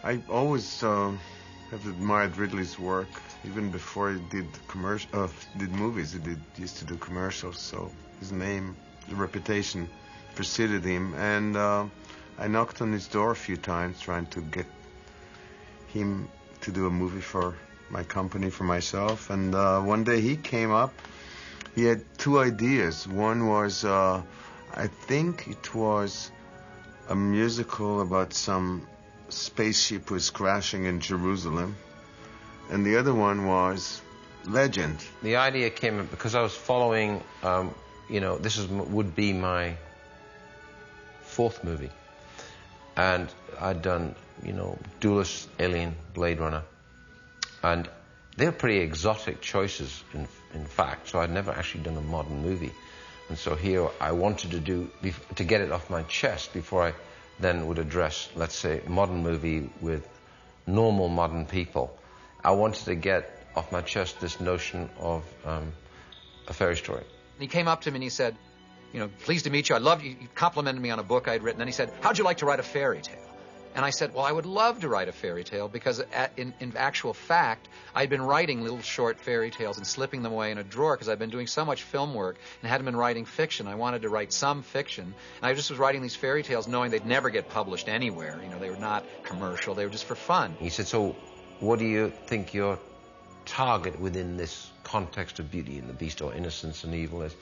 I always have admired Ridley's work, even before he did did movies. He used to do commercials, so his name, the reputation, preceded him. And I knocked on his door a few times, trying to get him to do a movie for my company, for myself. And one day he came up. He had two ideas. One was, I think it was a musical about some spaceship was crashing in Jerusalem, and the other one was Legend. The idea came because I was following, this would be my fourth movie, and I'd done, Duelist, Alien, Blade Runner, and they were pretty exotic choices, in fact, so I'd never actually done a modern movie. And so here I wanted to get it off my chest before I then would address, let's say, a modern movie with normal modern people. I wanted to get off my chest this notion of a fairy story. He came up to me and he said, pleased to meet you. I love you. He complimented me on a book I'd written. And he said, how'd you like to write a fairy tale? And I said, well, I would love to write a fairy tale because in actual fact, I'd been writing little short fairy tales and slipping them away in a drawer because I'd been doing so much film work and hadn't been writing fiction. I wanted to write some fiction. And I just was writing these fairy tales knowing they'd never get published anywhere. They were not commercial. They were just for fun. He said, so what do you think your target within this context of Beauty and the Beast, or innocence and evil, is?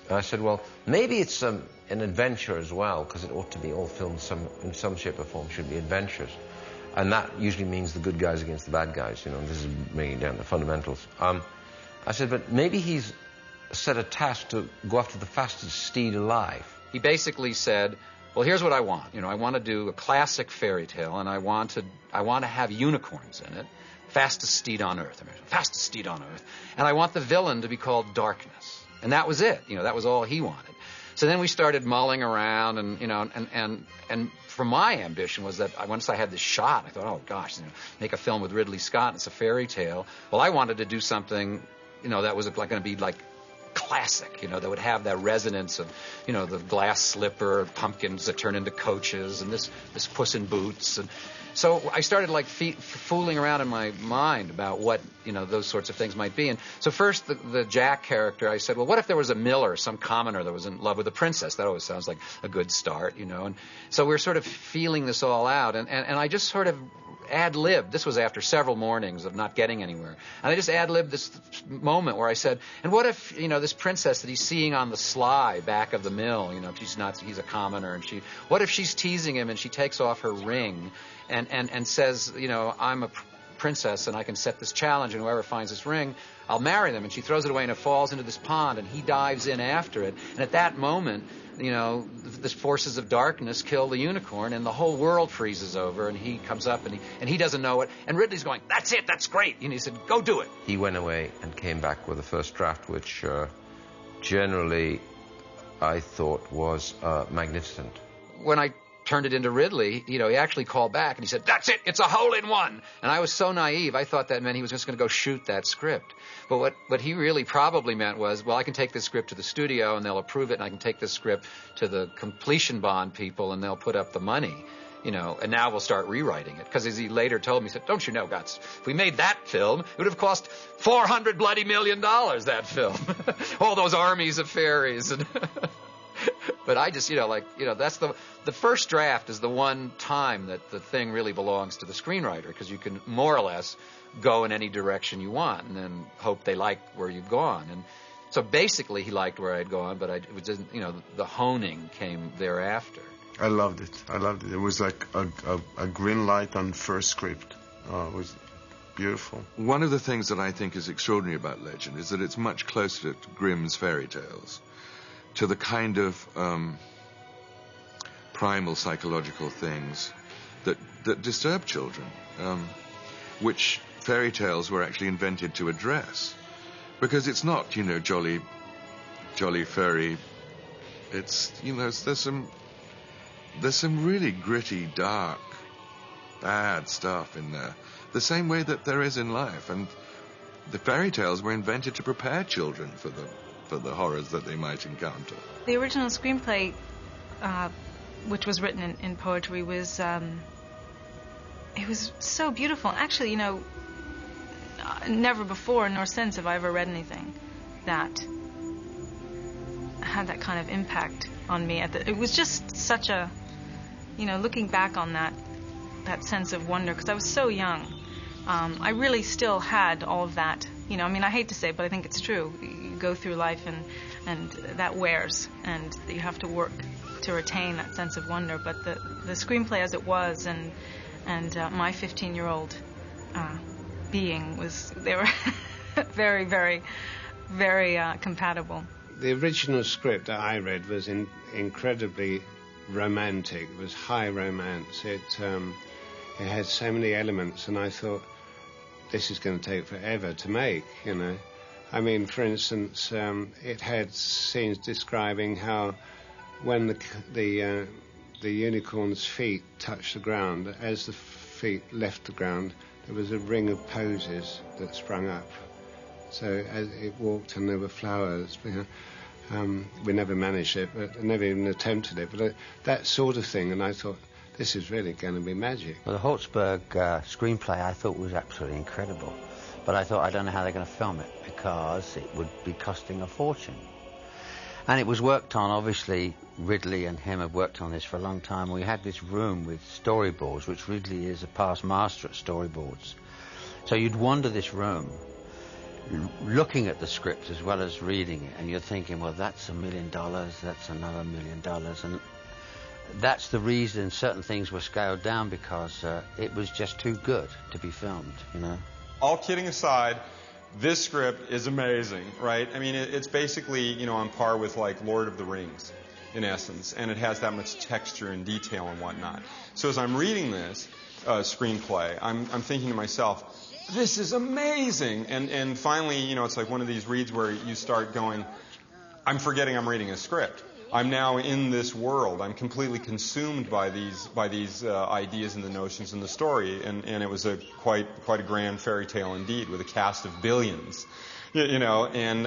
And I said, well, maybe it's an adventure as well, because it ought to be all films in some shape or form should be adventures. And that usually means the good guys against the bad guys, this is bringing down the fundamentals. I said, but maybe he's set a task to go after the fastest steed alive. He basically said, well, here's what I want. I want to do a classic fairy tale, and I want to have unicorns in it. Fastest steed on Earth. Fastest steed on Earth. And I want the villain to be called Darkness. And that was it. That was all he wanted. So then we started mulling around, and for my ambition was that once I had this shot, I thought, oh gosh, make a film with Ridley Scott, and it's a fairy tale. Well, I wanted to do something, that was going to be like classic, that would have that resonance of, the glass slipper, pumpkins that turn into coaches, and this Puss in Boots. And so I started fooling around in my mind about what, those sorts of things might be. And so first the Jack character, I said, well, what if there was a miller, some commoner that was in love with a princess? That always sounds like a good start, And so we're sort of feeling this all out. And I just sort of ad-libbed. This was after several mornings of not getting anywhere. And I just ad-libbed this moment where I said, and what if, this princess that he's seeing on the sly back of the mill, he's a commoner, and what if she's teasing him and she takes off her ring and says, I'm a princess and I can set this challenge, and whoever finds this ring, I'll marry them. And she throws it away and it falls into this pond, and he dives in after it. And at that moment, the forces of darkness kill the unicorn, and the whole world freezes over, and he comes up and he doesn't know it. And Ridley's going, that's it, that's great. And he said, go do it. He went away and came back with the first draft, which generally I thought was magnificent. When I turned it into Ridley, he actually called back and he said, that's it, it's a hole-in-one. And I was so naive, I thought that meant he was just going to go shoot that script. But what he really probably meant was, well, I can take this script to the studio and they'll approve it, and I can take this script to the completion bond people and they'll put up the money, and now we'll start rewriting it. Because as he later told me, he said, don't you know, Guts, if we made that film, it would have cost $400 bloody million, that film. All those armies of fairies. And but I just, that's the first draft is the one time that the thing really belongs to the screenwriter, because you can more or less go in any direction you want and then hope they like where you've gone. And so basically he liked where I'd gone, but it was just, the honing came thereafter. I loved it. It was like a green light on first script. It was beautiful. One of the things that I think is extraordinary about Legend is that it's much closer to Grimm's fairy tales, to the kind of primal psychological things that disturb children, which fairy tales were actually invented to address. Because it's not, jolly fairy. It's, there's some really gritty, dark, bad stuff in there. The same way that there is in life. And the fairy tales were invented to prepare children for the horrors that they might encounter. The original screenplay, which was written in poetry, was it was so beautiful. Actually, you know, never before nor since have I ever read anything that had that kind of impact on me. It was just such a, you know, looking back on that sense of wonder, because I was so young. I really still had all of that. You know, I mean, I hate to say it, but I think it's true. You go through life and that wears, and you have to work to retain that sense of wonder. But the screenplay as it was, and my 15-year-old being they were very, very, very compatible. The original script that I read was incredibly romantic. It was high romance. It had so many elements, and I thought, this is going to take forever to make, you know. I mean, for instance, it had scenes describing how when the unicorn's feet touched the ground, as the feet left the ground, there was a ring of posies that sprung up. So as it walked, and there were flowers. We never managed it, but never even attempted it. But that sort of thing, and I thought, this is really going to be magic. Well, the Holtzberg screenplay I thought was absolutely incredible. But I thought, I don't know how they're going to film it, because it would be costing a fortune. And it was worked on, obviously, Ridley and him have worked on this for a long time. We had this room with storyboards, which Ridley is a past master at storyboards. So you'd wander this room, looking at the script as well as reading it, and you're thinking, well, that's $1 million, that's another $1 million, and that's the reason certain things were scaled down, because it was just too good to be filmed, you know. All kidding aside, this script is amazing, right? I mean, it's basically, you know, on par with, like, Lord of the Rings, in essence, and it has that much texture and detail and whatnot. So as I'm reading this screenplay, I'm thinking to myself, this is amazing! And finally, you know, it's like one of these reads where you start going, I'm forgetting I'm reading a script. I'm now in this world. I'm completely consumed by these ideas and the notions in the story, and it was quite a grand fairy tale indeed, with a cast of billions, you know. And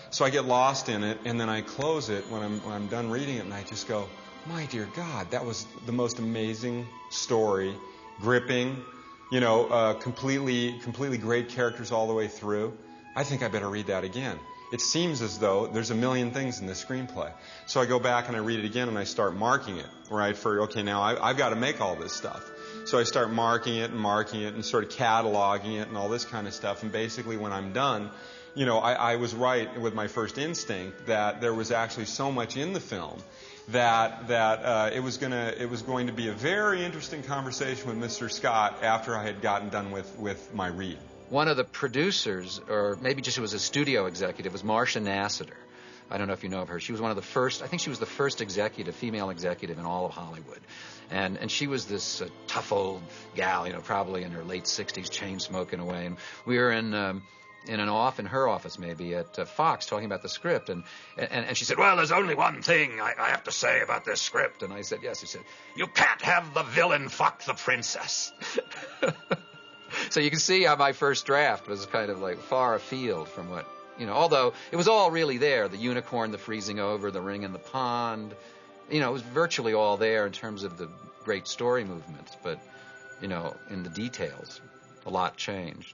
so I get lost in it, and then I close it when I'm done reading it, and I just go, my dear God, that was the most amazing story, gripping, you know, completely great characters all the way through. I think I better read that again. It seems as though there's a million things in this screenplay. So I go back and I read it again, and I start marking it, right, for, okay, now I've got to make all this stuff. So I start marking it and sort of cataloging it and all this kind of stuff. And basically when I'm done, you know, I was right with my first instinct that there was actually so much in the film that it was going to be a very interesting conversation with Mr. Scott after I had gotten done with my read. One of the producers, or maybe just it was a studio executive, was Marcia Nassiter. I don't know if you know of her. She was one of the first, I think she was the first female executive in all of Hollywood. And she was this tough old gal, you know, probably in her late 60s, chain smoking away. And we were in her office maybe at Fox talking about the script. And she said, well, there's only one thing I have to say about this script. And I said, yes. She said, you can't have the villain fuck the princess. So you can see how my first draft was kind of like far afield from what, you know, although it was all really there. The unicorn, the freezing over, the ring in the pond. You know, it was virtually all there in terms of the great story movements. But, you know, in the details, a lot changed.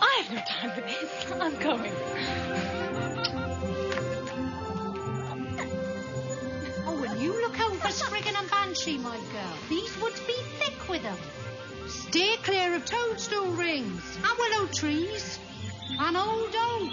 I have no time for this. I'm going. You look out for Spriggan and Banshee, my girl. These woods be thick with them. Stay clear of toadstool rings and willow trees and old oak.